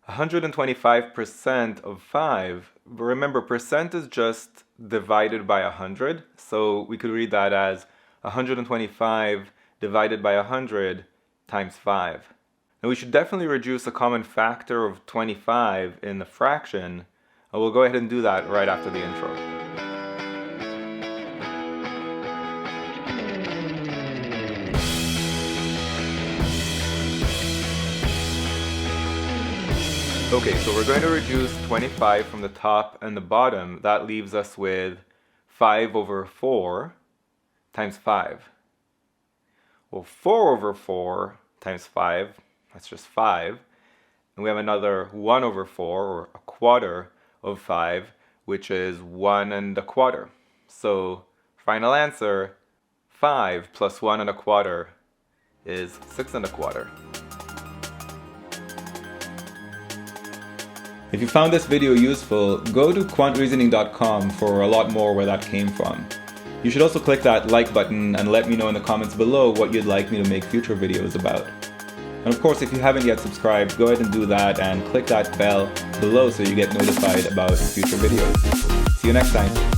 125% of 5, remember percent is just divided by 100, so we could read that as 125 divided by 100 times 5. Now we should definitely reduce a common factor of 25 in the fraction, and we'll go ahead and do that right after the intro. Okay, so we're going to reduce 25 from the top and the bottom. That leaves us with 5 over 4 times 5. Well, 4 over 4 times 5, that's just 5. And we have another 1 over 4, or a quarter of 5, which is 1 1/4. So, final answer, 5 plus 1 1/4 is 6 1/4. If you found this video useful, go to quantreasoning.com for a lot more where that came from. You should also click that like button and let me know in the comments below what you'd like me to make future videos about. And of course, if you haven't yet subscribed, go ahead and do that and click that bell below so you get notified about future videos. See you next time.